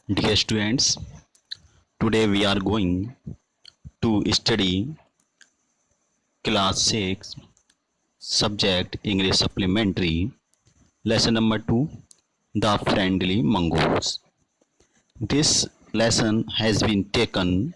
Dear students, today we are going to study class 6 subject English supplementary lesson number 2, the friendly mongoose. This lesson has been taken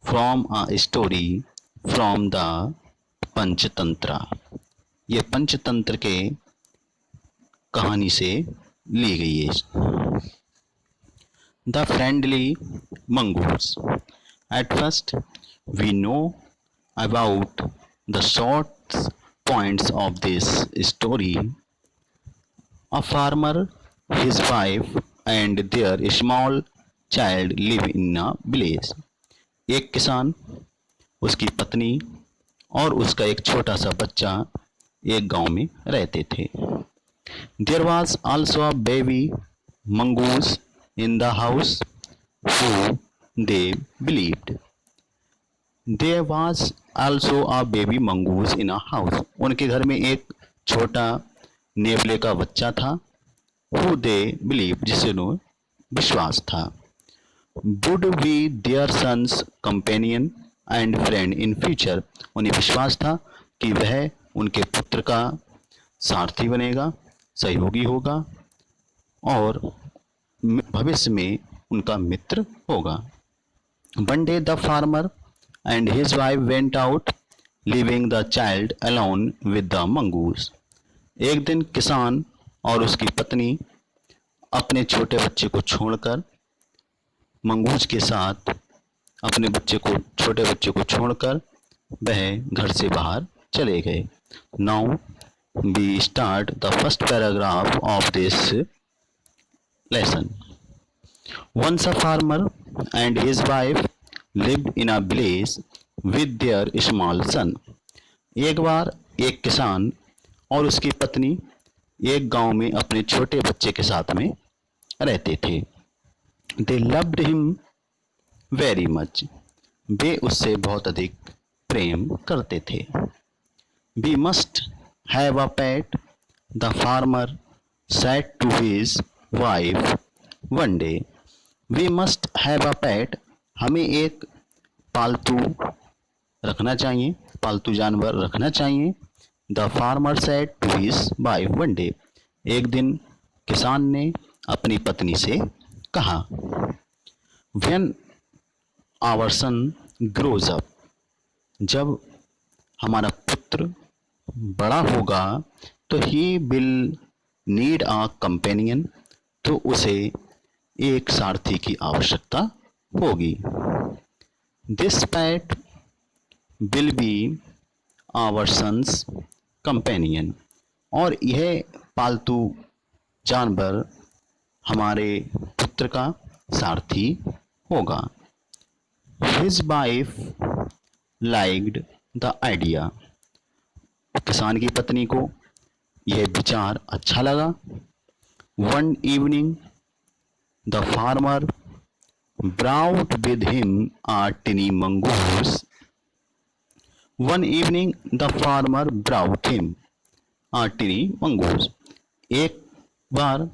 from a story from the Panchatantra. ये पंचतंत्र के कहानी से ली गई है। The friendly mongoose. At first, we know about the short points of this story. A farmer, his wife, and their small child live in a village. एक किसान, उसकी पत्नी और उसका एक छोटा सा बच्चा एक गांव में रहते थे। There was also a baby mongoose in the house who they believed. There was also a baby mongoose in a house. उनके घर में एक छोटा नेवले का बच्चा था। Who they believed, जिसे उन्हें विश्वास था। Would be their son's companion and friend in future. उन्हें विश्वास था कि वह उनके पुत्र का सारथी बनेगा, सहयोगी होगा और भविष्य में उनका मित्र होगा। One day the farmer and his wife went out, leaving the child alone with the mongoose. एक दिन किसान और उसकी पत्नी अपने छोटे बच्चे को छोड़कर मंगूस के साथ छोटे बच्चे को छोड़कर वह घर से बाहर चले गए। Now we start the first paragraph of this lesson. Once a farmer and his wife lived in a village with their small son. एक बार एक किसान और उसकी पत्नी एक गांव में अपने छोटे बच्चे के साथ में रहते थे। They loved him very much. वे उससे बहुत अधिक प्रेम करते थे। We must have a pet, the farmer said to his wife one day. We must have a pet. हमें एक पालतू रखना चाहिए, पालतू जानवर रखना चाहिए। The farmer said to his wife one day. एक दिन किसान ने अपनी पत्नी से कहा, When our son grows up, जब हमारा पुत्र बड़ा होगा तो he will need a companion, तो उसे एक सारथी की आवश्यकता होगी। This pet will be our son's companion, और यह पालतू जानवर हमारे पुत्र का सारथी होगा। His wife liked the idea. किसान की पत्नी को यह विचार अच्छा लगा। One evening, the farmer brought with him a tiny mongoose. One evening, the farmer brought him a tiny mongoose. एक बार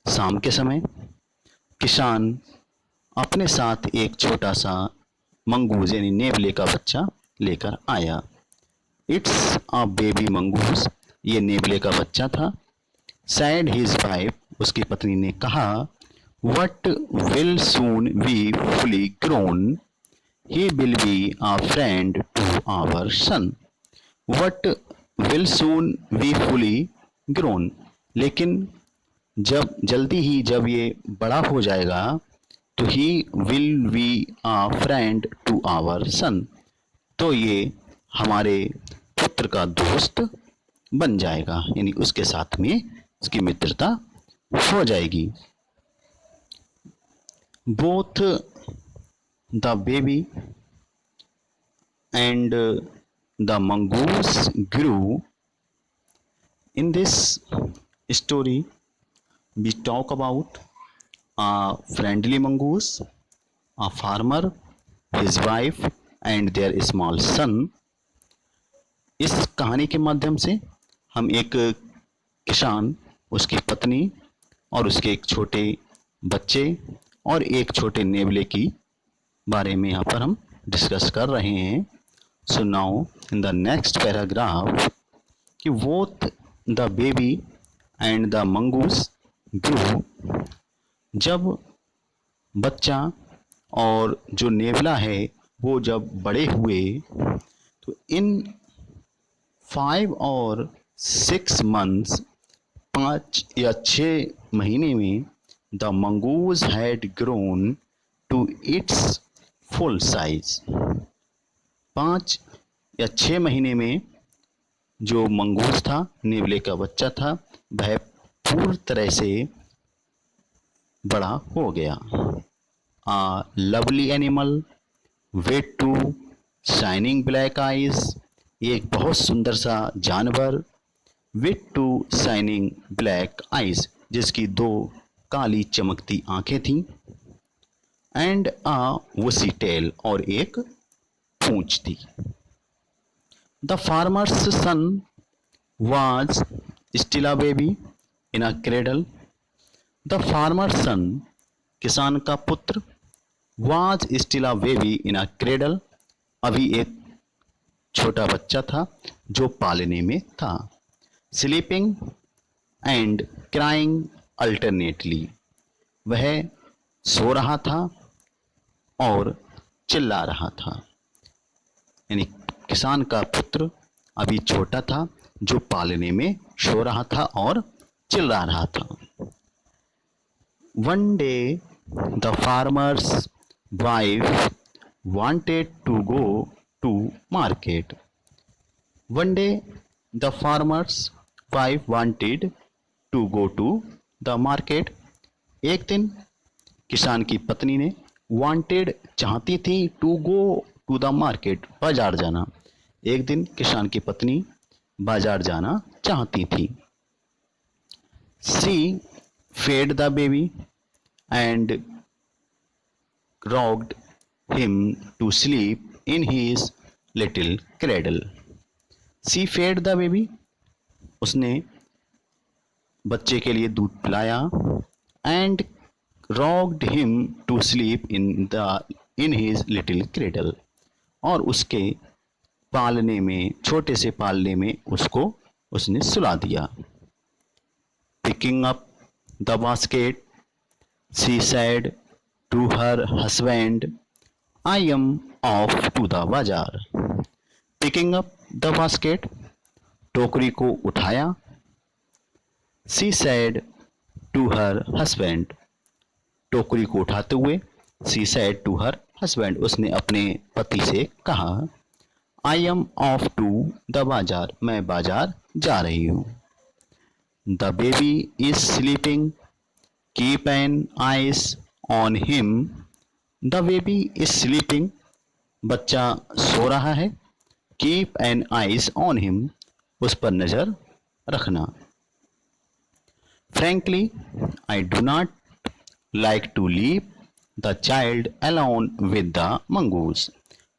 शाम के समय किसान अपने साथ एक छोटा सा मंगूस यानी नेवले का बच्चा लेकर आया। इट्स अ बेबी मंगूस, ये नेवले का बच्चा था। सैड हिज वाइफ, उसकी पत्नी ने कहा, what will soon be fully grown, he will be a friend to our son. What will soon be fully grown, लेकिन जब ये बड़ा हो जाएगा तो he will be a friend to our son, तो ये हमारे पुत्र का दोस्त बन जाएगा, यानी उसके साथ में उसकी मित्रता हो जाएगी। Both the baby and the mongoose grew. In this story we talk about a friendly mongoose, a farmer, his wife and their small son. इस कहानी के माध्यम से हम एक किसान, उसकी पत्नी और उसके एक छोटे बच्चे और एक छोटे नेवले की बारे में यहाँ पर हम डिस्कस कर रहे हैं. So now in the next paragraph कि both the baby and the mongoose grew. जब बच्चा और जो नेवला है वो जब बड़े हुए तो इन 5 और 6 months 5 या 6 महीने में the mongoose had grown to its full size. 5 या 6 महीने में जो मंगूज था, नेवले का बच्चा था, वह पूरी तरह से बड़ा हो गया. A lovely animal with two shining black eyes. एक बहुत सुंदर सा जानवर with two shining black eyes, जिसकी 2 काली चमकती आंखें थीं. एंड आ वसी टेल, और एक पूंछ थी. The farmer's son was still a baby in a cradle. The farmer son, किसान का पुत्र, was still a baby in a cradle, अभी एक छोटा बच्चा था जो पालने में था. स्लीपिंग एंड क्राइंग अल्टरनेटली, वह सो रहा था और चिल्ला रहा था. यानी किसान का पुत्र अभी छोटा था जो पालने में सो रहा था और चिल्ला रहा था. One day the farmer's wife wanted to go to market. One day the farmer's wife wanted to go to the market. एक दिन किसान की पत्नी ने wanted चाहती थी to go to the market बाजार जाना. एक दिन किसान की पत्नी बाजार जाना चाहती थी. She fed the baby and rocked him to sleep in his little cradle. She fed the baby, उसने बच्चे के लिए दूध पिलाया. and rocked him to sleep in his little cradle, और उसके पालने में, छोटे से पालने में उसको उसने सुला दिया. Picking up the basket, she said to her husband, I am off to the बाजार. Picking up the basket, टोकरी को उठाया. She said to her husband, टोकरी को उठाते हुए she said to her husband, उसने अपने पति से कहा, I am off to the बाजार, मैं बाजार जा रही हूँ. The baby is sleeping, keep an eyes on him. The baby is sleeping, बच्चा सो रहा है. Keep an eyes on him, उस पर नजर रखना. Frankly, I do not like to leave the child alone with the mongoose.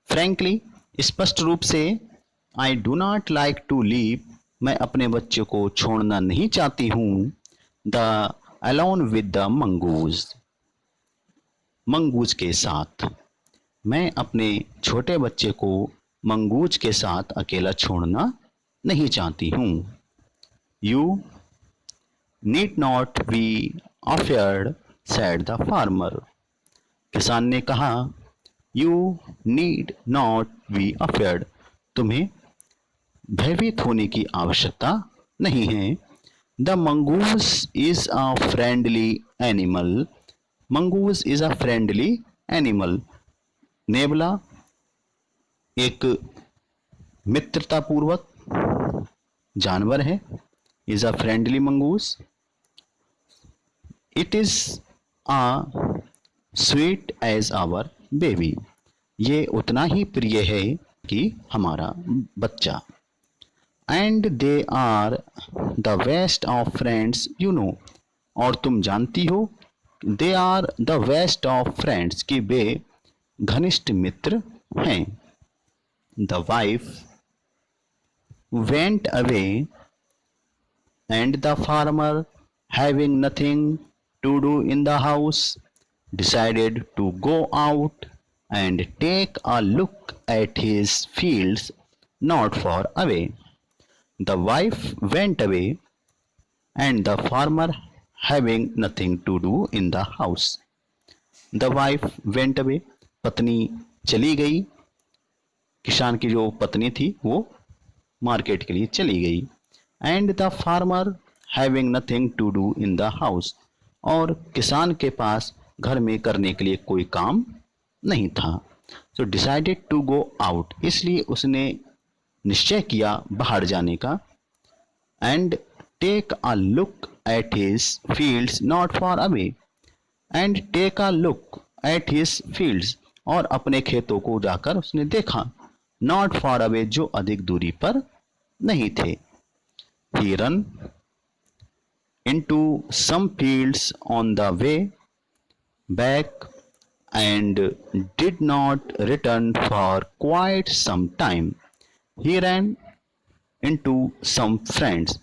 Frankly, स्पष्ट रूप से, I do not like to leave, मैं अपने बच्चे को छोड़ना नहीं चाहती हूँ. The alone with the mongoose, mongoose के साथ. मैं अपने छोटे बच्चे को मंगूज के साथ अकेला छोड़ना नहीं चाहती हूँ. You need not be afraid, said the farmer. किसान ने कहा, You need not be afraid, तुम्हें भयभीत होने की आवश्यकता नहीं है. The mongoose is a friendly animal. Mongoose is a friendly animal. नेवला एक मित्रतापूर्वक जानवर है. is a friendly mongoose. It is a sweet as our baby. ये उतना ही प्रिय है कि हमारा बच्चा. And they are the best of friends, you know. और तुम जानती हो, they are the best of friends, कि वे घनिष्ठ मित्र हैं. The wife went away and the farmer, having nothing to do in the house, decided to go out and take a look at his fields not far away. The wife went away, and the farmer, having nothing to do in the house. The wife went away. पत्नी चली गई. किसान की जो पत्नी थी वो market के लिए चली गई. And the farmer having nothing to do in the house, और किसान के पास घर में करने के लिए कोई काम नहीं था. So decided to go out, इसलिए उसने निश्चय किया बाहर जाने का. And take a look at his fields not far away, and take a look at his fields, और अपने खेतों को जाकर उसने देखा. नॉट फार अवे, जो अधिक दूरी पर नहीं थे. ही run into some fields on the way back and did not return for quite some time. He ran into some friends.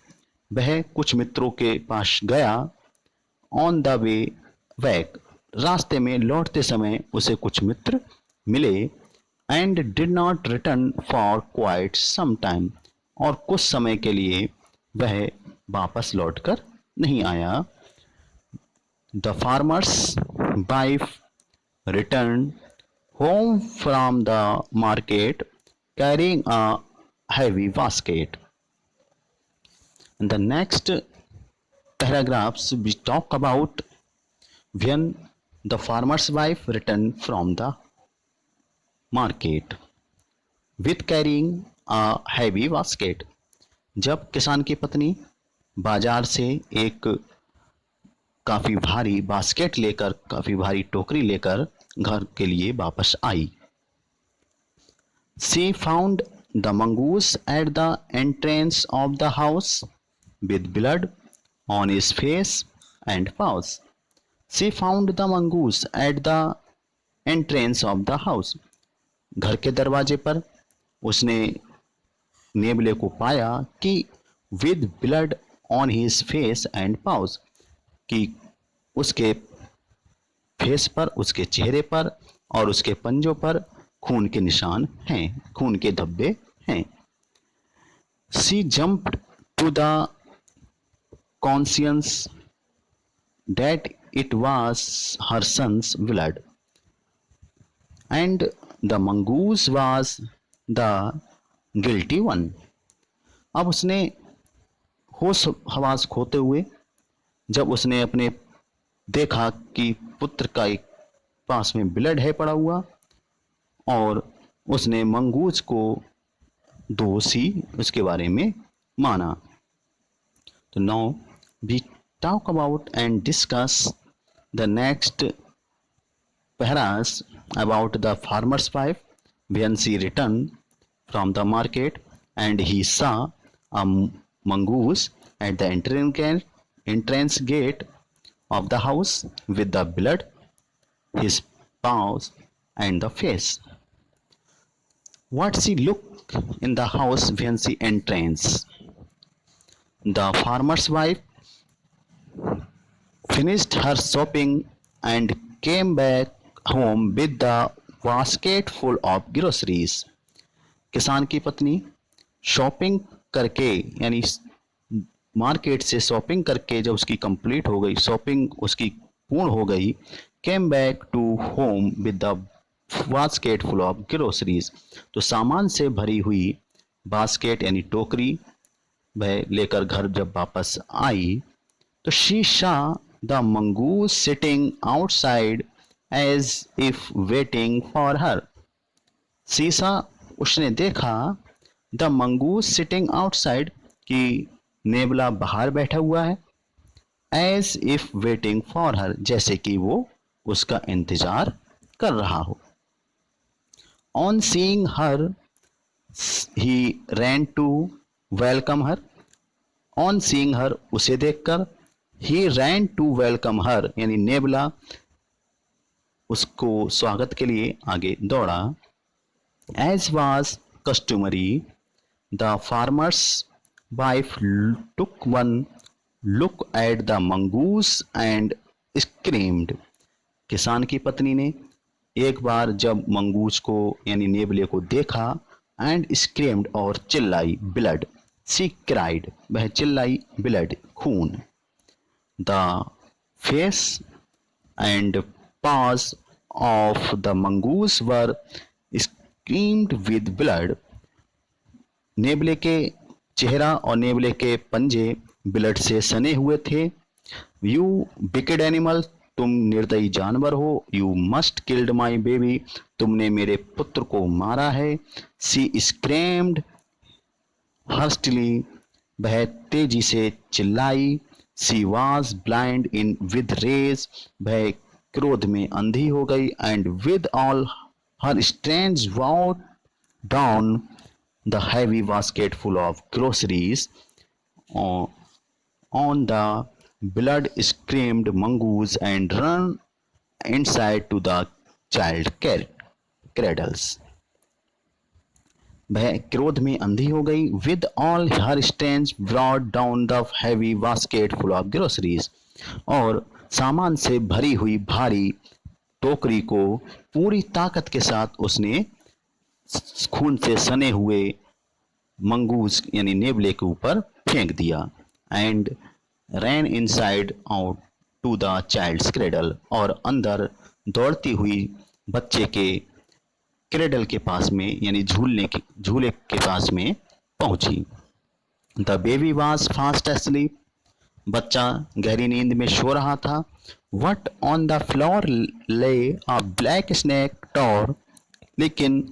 वह कुछ मित्रों के पास गया. On the way back, रास्ते में लौटते समय उसे कुछ मित्र मिले. And did not return for quite some time, और कुछ समय के लिए वह वापस लौटकर नहीं आया. The farmer's wife returned home from the market carrying a heavy basket. In the next paragraphs we talk about when the farmer's wife returned from the market with carrying a heavy basket. जब किसान की पत्नी बाजार से एक काफी भारी basket लेकर, काफी भारी टोकरी लेकर घर के लिए वापस आई. She found the mongoose at the entrance of the house with blood on his face and paws. She found the mongoose at the entrance of the house. घर के दरवाजे पर उसने नेबले को पाया कि with blood on his face and paws, कि उसके फेस पर, उसके चेहरे पर और उसके पंजों पर खून के निशान हैं, खून के धब्बे हैं. She jumped to the conscience that it was her son's blood and the mongoose was the guilty one. अब उसने होश हवास खोते हुए जब उसने अपने देखा कि पुत्र का एक पास में ब्लड है पड़ा हुआ, और उसने मंगूज को दोषी उसके बारे में माना. तो now we talk about and discuss the next paras about the farmer's wife when she returned from the market and he saw a mongoose at the entrance gate of the house with the blood, his paws and the face. What she looked in the house when she entrance? The farmer's wife finished her shopping and came back home with the basket full of groceries. किसान की पत्नी shopping करके, यानी market से shopping करके जब उसकी complete हो गई, शॉपिंग उसकी पूर्ण हो गई, came back to home with the basket full of groceries, तो सामान से भरी हुई बास्केट यानी टोकरी वह लेकर घर जब वापस आई, तो she saw the mongoose sitting outside as if waiting for her. She saw उसने देखा द मंगूस सिटिंग आउटसाइड, कि नेबला बाहर बैठा हुआ है, as if waiting for her, जैसे कि वो उसका इंतजार कर रहा हो. On seeing her he ran to welcome her. On seeing her, उसे देखकर, ही रैन टू वेलकम हर, यानी नेबला उसको स्वागत के लिए आगे दौड़ा. As was customary the farmer's wife took one look at the mongoose and screamed. किसान की पत्नी ने एक बार जब मंगूस को यानी नेवले को देखा, एंड स्क्रीम्ड और चिल्लाई, ब्लड, सी क्राइड, वह चिल्लाई, ब्लड, खून। The face and paws of the mongoose were screamed with blood, नेवले के चेहरा और नेवले के पंजे ब्लड से सने हुए थे। यू विकेड एनिमल, तुम निर्दयी जानवर हो। You must killed my baby, तुमने मेरे पुत्र को मारा है। सी स्क्रेम्ड हर्स्टली, वह तेजी से चिल्लाई। She was blind in with rage, वह क्रोध में अंधी हो गई। And with all her strength what down the heavy basket full of groceries on the blood screamed mongoose and ran inside to the child cradles. वह क्रोध में अंधी हो गई। With all her strength brought down the heavy basket full of groceries, और सामान से भरी हुई भारी टोकरी को पूरी ताकत के साथ उसने खून से सने हुए मंगूस यानी नेवले के ऊपर फेंक दिया। And ran inside out to the child's cradle, और अंदर दौड़ती हुई बच्चे के क्रेडल के पास में यानी झूले के पास में पहुंची। The baby was fast asleep, बच्चा गहरी नींद में सो रहा था। वट ऑन द फ्लोर ले अ ब्लैक स्नेक टॉर, लेकिन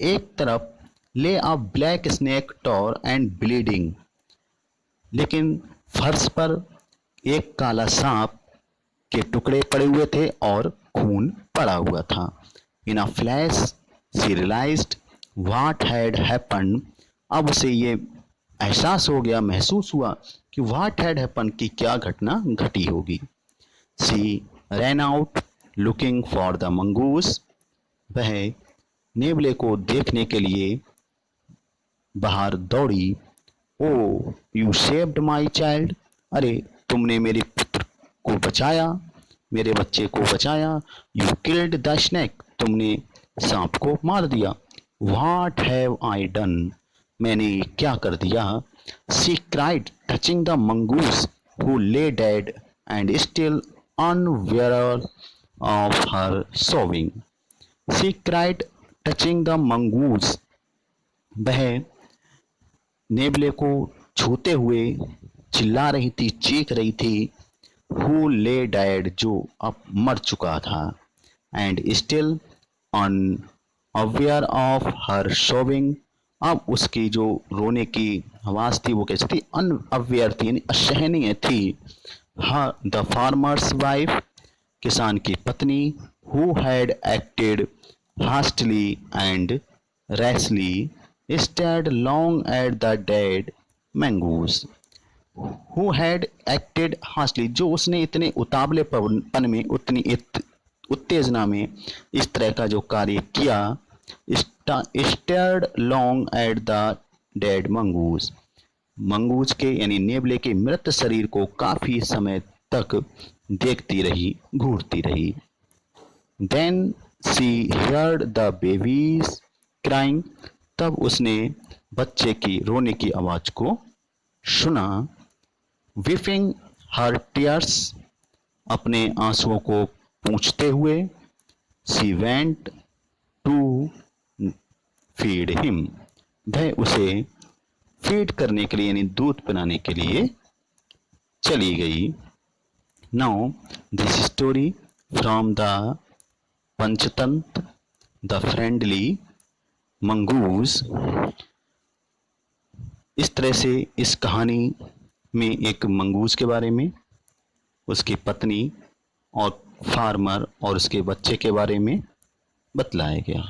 एक तरफ lay a black snake torn and bleeding, लेकिन फर्श पर एक काला सांप के टुकड़े पड़े हुए थे और खून पड़ा हुआ था। In a flash she realised what had happened, अब उसे ये एहसास हो गया, महसूस हुआ कि व्हाट हैड हैपेंड, की क्या घटना घटी होगी। She ran out looking for the mongoose, वह नेवले को देखने के लिए बाहर दौड़ी। ओ यू सेव्ड माई चाइल्ड, अरे तुमने मेरे पुत्र को बचाया, मेरे बच्चे को बचाया। यू किल्ड द स्नेक, तुमने सांप को मार दिया। व्हाट हैव आई डन, मैंने क्या कर दिया। She cried touching the mongoose who lay dead and still unaware of her sobbing. She cried touching the mongoose, वह नेवले को छूते हुए चिल्ला रही थी, चीख रही थी। हु ले डेड, जो अब मर चुका था। And still unaware of her sowing, अब उसकी जो रोने की आवाज थी वो कैसी थी, अनअवेयर थी यानी असहनीय थी। द फार्मर्स वाइफ, किसान की पत्नी। Who had acted hastily and rashly stared long at the dead mongoose, who had acted harshly, जो उसने इतने उतावलेपन में, उतनी उत्तेजना में इस तरह का जो कार्य किया। stared long at the dead mongoose, mongoose के यानी नेवले के मृत शरीर को काफी समय तक देखती रही, घूरती रही। Then she heard the babies crying, तब उसने बच्चे की रोने की आवाज को सुना। विपिंग हर टीयर्स, अपने आंसुओं को पूंछते हुए। She went to feed him, वह उसे फीड करने के लिए यानी दूध पिलाने के लिए चली गई। Now this story from the Panchatantra the friendly mongoose. इस तरह से इस कहानी में एक मंगूस के बारे में, उसकी पत्नी और फार्मर और उसके बच्चे के बारे में बतलाया गया।